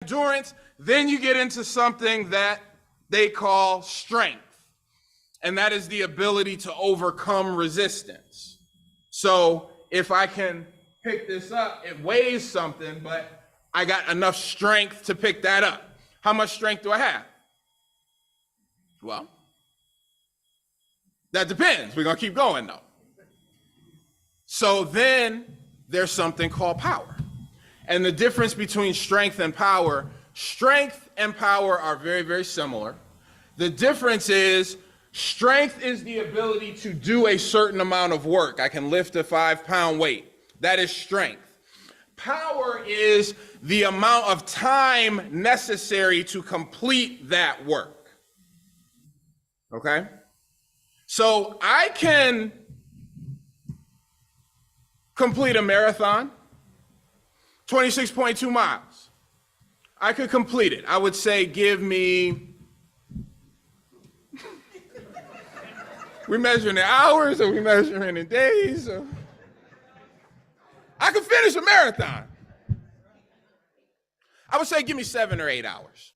endurance, then you get into something that they call strength. And that is the ability to overcome resistance. So if I can pick this up, it weighs something, but I got enough strength to pick that up. How much strength do I have? Well, that depends. We're going to keep going though. So then there's something called power. And the difference between strength and power are very, very similar. The difference is strength is the ability to do a certain amount of work. I can lift a 5-pound weight. That is strength. Power is the amount of time necessary to complete that work. Okay? So I can complete a marathon, 26.2 miles. I could complete it. I would say give me, we measuring in hours or we measuring in days? Or... I could finish a marathon. I would say give me 7 or 8 hours.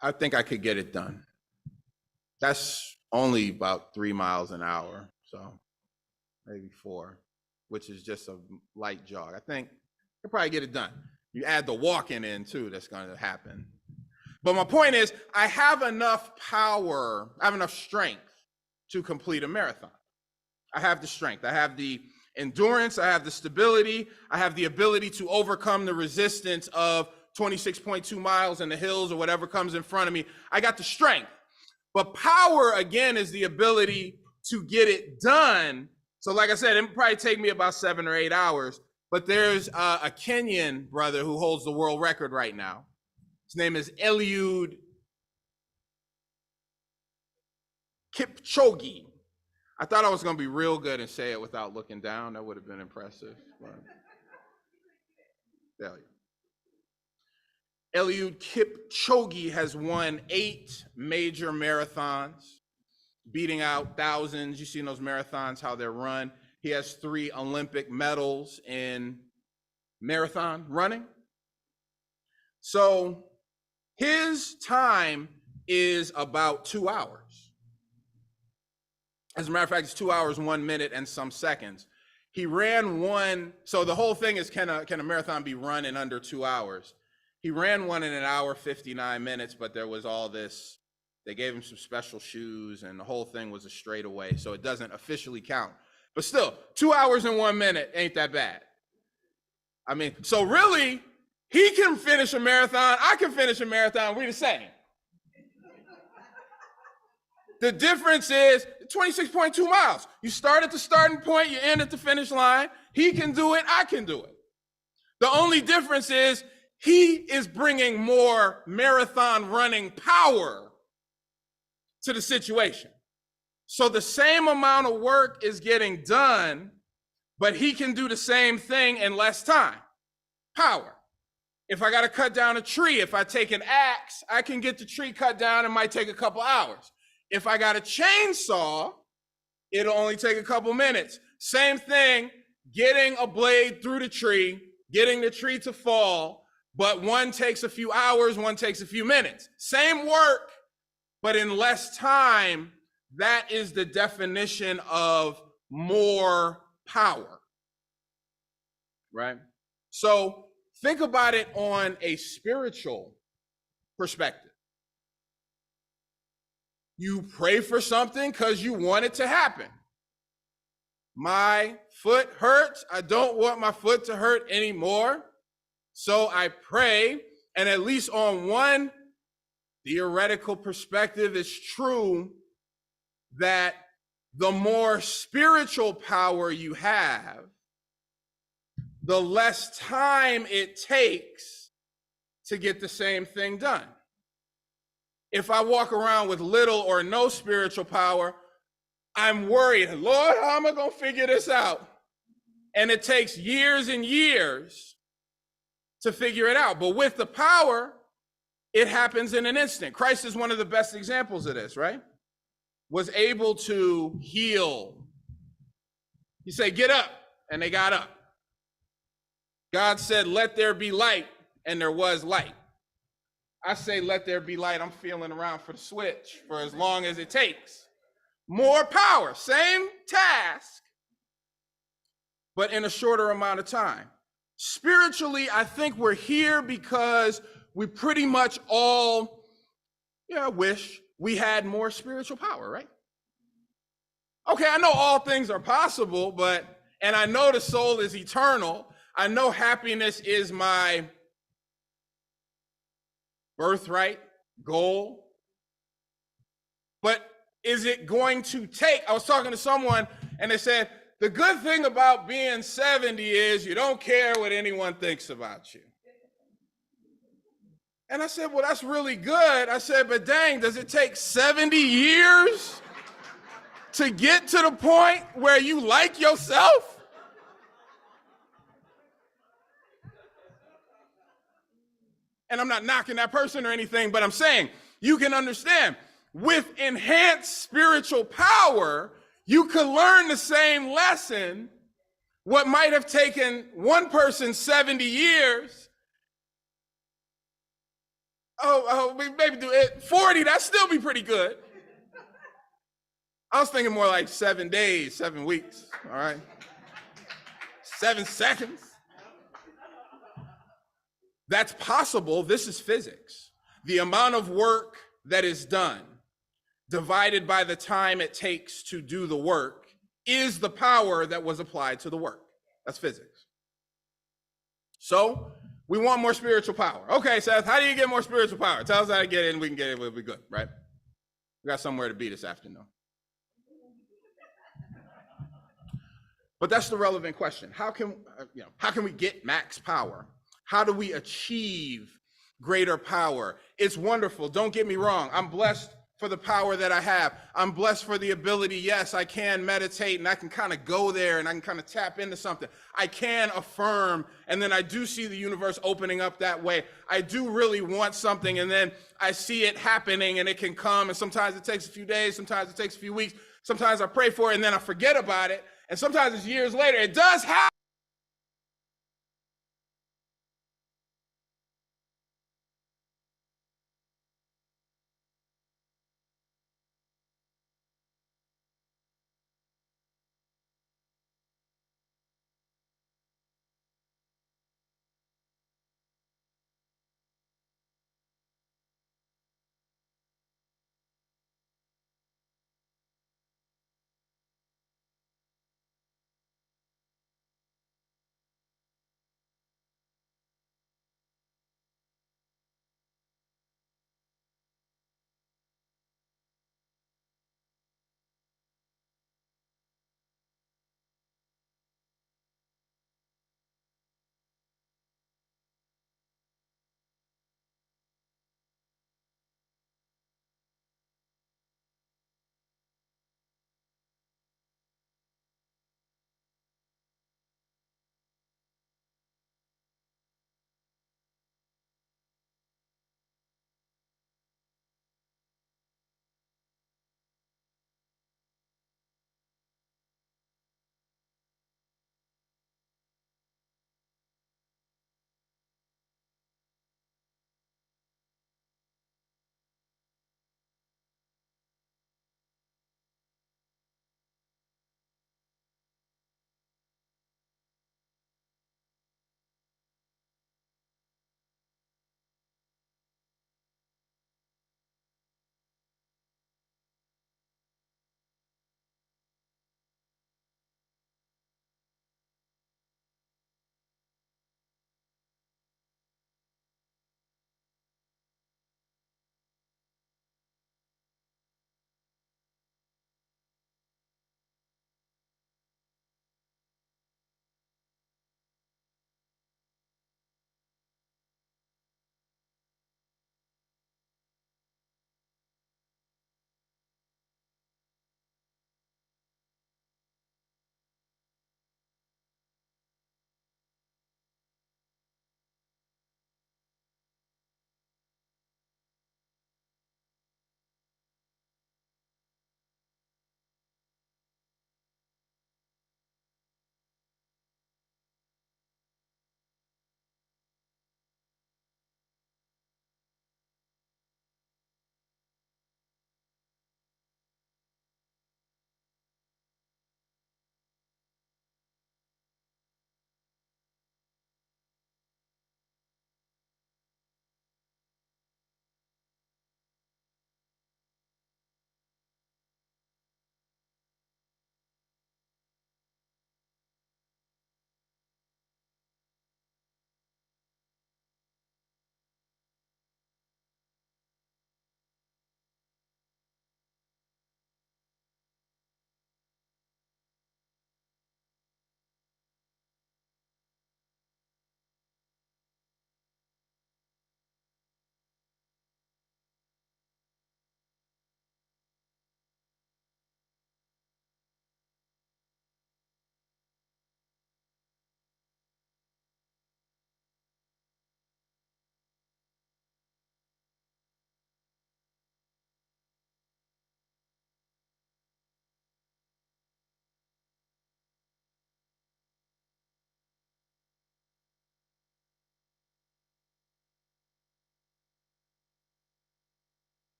I think I could get it done. That's only about 3 miles an hour, so maybe 4, which is just a light jog. I think I'll probably get it done. You add the walking in too, that's going to happen. But my point is, I have enough power, I have enough strength to complete a marathon. I have the strength, I have the endurance, I have the stability, I have the ability to overcome the resistance of 26.2 miles in the hills or whatever comes in front of me. I got the strength. But power, again, is the ability to get it done. So like I said, it would probably take me about 7 or 8 hours. But there's a Kenyan brother who holds the world record right now. His name is Eliud Kipchoge. I thought I was going to be real good and say it without looking down. That would have been impressive. Eliud Kipchoge has won 8 major marathons, beating out thousands. You see in those marathons how they're run. He has 3 Olympic medals in marathon running. So his time is about 2 hours. As a matter of fact, it's 2 hours, 1 minute, and some seconds. He ran one, so the whole thing is, can a marathon be run in under 2 hours? He ran one in 1 hour, 59 minutes, but there was all this, they gave him some special shoes, and the whole thing was a straightaway, so it doesn't officially count. But still, 2 hours and 1 minute ain't that bad. I mean, so really, he can finish a marathon, I can finish a marathon, we're the same. The difference is 26.2 miles. You start at the starting point, you end at the finish line. He can do it, I can do it. The only difference is he is bringing more marathon running power to the situation. So the same amount of work is getting done, but he can do the same thing in less time. Power. If I got to cut down a tree, if I take an axe, I can get the tree cut down. It might take a couple hours. If I got a chainsaw, it'll only take a couple minutes. Same thing, getting a blade through the tree, getting the tree to fall, but one takes a few hours, one takes a few minutes. Same work, but in less time. That is the definition of more power, right? So think about it on a spiritual perspective. You pray for something because you want it to happen. My foot hurts. I don't want my foot to hurt anymore. So I pray, and at least on one theoretical perspective, it's true that the more spiritual power you have, the less time it takes to get the same thing done. If I walk around with little or no spiritual power, I'm worried, Lord, how am I going to figure this out? And it takes years and years to figure it out. But with the power, it happens in an instant. Christ is one of the best examples of this, right? Was able to heal. He said, get up, and they got up. God said, let there be light, and there was light. I say, let there be light. I'm feeling around for the switch for as long as it takes. More power, same task, but in a shorter amount of time. Spiritually, I think we're here because we pretty much all wish we had more spiritual power, right? Okay, I know all things are possible, and I know the soul is eternal. I know happiness is my birthright, goal. But is it going to take? I was talking to someone and they said, the good thing about being 70 is you don't care what anyone thinks about you. And I said, well, that's really good. I said, but dang, does it take 70 years to get to the point where you like yourself? And I'm not knocking that person or anything, but I'm saying you can understand with enhanced spiritual power, you could learn the same lesson. What might have taken one person 70 years, maybe do it 40, that'd still be pretty good. I was thinking more like 7 days, 7 weeks, all right? 7 seconds. That's possible. This is physics. The amount of work that is done divided by the time it takes to do the work is the power that was applied to the work. That's physics. So we want more spiritual power. Okay, Seth, how do you get more spiritual power? Tell us how to get it and we can get it, we'll be good, right? We got somewhere to be this afternoon. But that's the relevant question. How can we get max power? How do we achieve greater power? It's wonderful. Don't get me wrong. I'm blessed for the power that I have. I'm blessed for the ability. Yes, I can meditate and I can kind of go there and I can kind of tap into something. I can affirm, and then I do see the universe opening up that way. I do really want something, and then I see it happening and it can come, and sometimes it takes a few days, sometimes it takes a few weeks, sometimes I pray for it and then I forget about it, and sometimes it's years later. It does happen.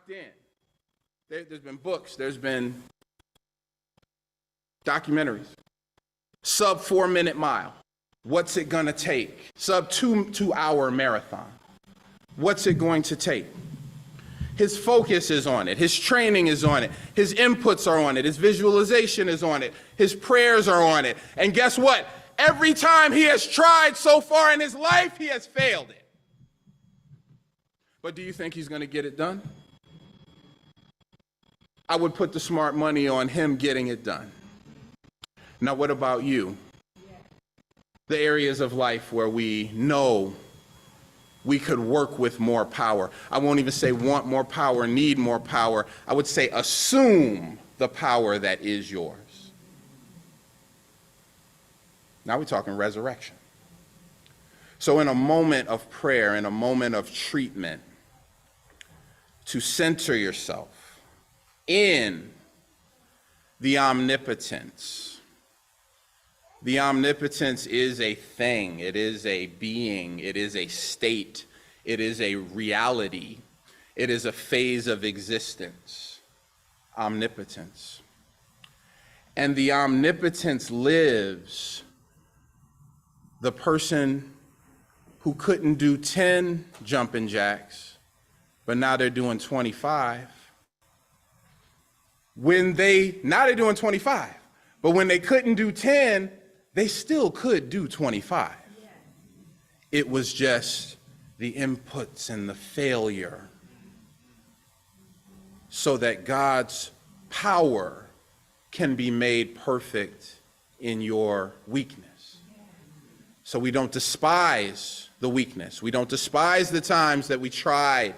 locked in. There's been books, there's been documentaries. Sub 4-minute mile. What's it gonna take? Sub 2-hour marathon. What's it going to take? His focus is on it. His training is on it. His inputs are on it. His visualization is on it. His prayers are on it. And guess what? Every time he has tried so far in his life, he has failed it. But do you think he's going to get it done? I would put the smart money on him getting it done. Now, what about you? The areas of life where we know we could work with more power. I won't even say want more power, need more power. I would say assume the power that is yours. Now we're talking resurrection. So in a moment of prayer, in a moment of treatment, to center yourself in the omnipotence. The omnipotence is a thing, it is a being, it is a state, it is a reality, it is a phase of existence. Omnipotence. And the omnipotence lives. The person who couldn't do 10 jumping jacks, but now they're doing 25. Now they're doing 25, but when they couldn't do 10, they still could do 25. It was just the inputs and the failure so that God's power can be made perfect in your weakness. So we don't despise the weakness. We don't despise the times that we tried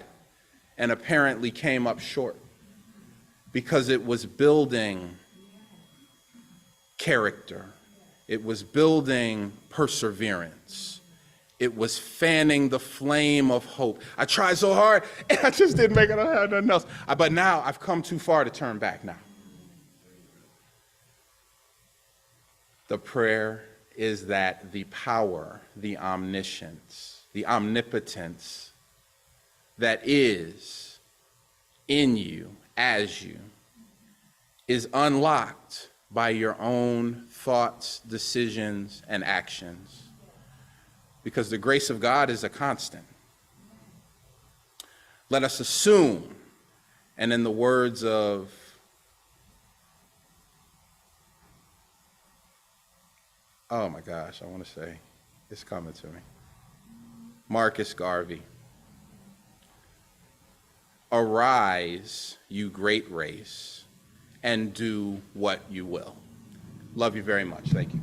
and apparently came up short, because it was building character. It was building perseverance. It was fanning the flame of hope. I tried so hard, and I just didn't make it. I had nothing else. But now I've come too far to turn back now. The prayer is that the power, the omniscience, the omnipotence that is in you, as you, is unlocked by your own thoughts, decisions, and actions. Because the grace of God is a constant. Let us assume, and in the words of oh my gosh, I want to say, it's coming to me. Marcus Garvey. Arise, you great race, and do what you will. Love you very much. Thank you.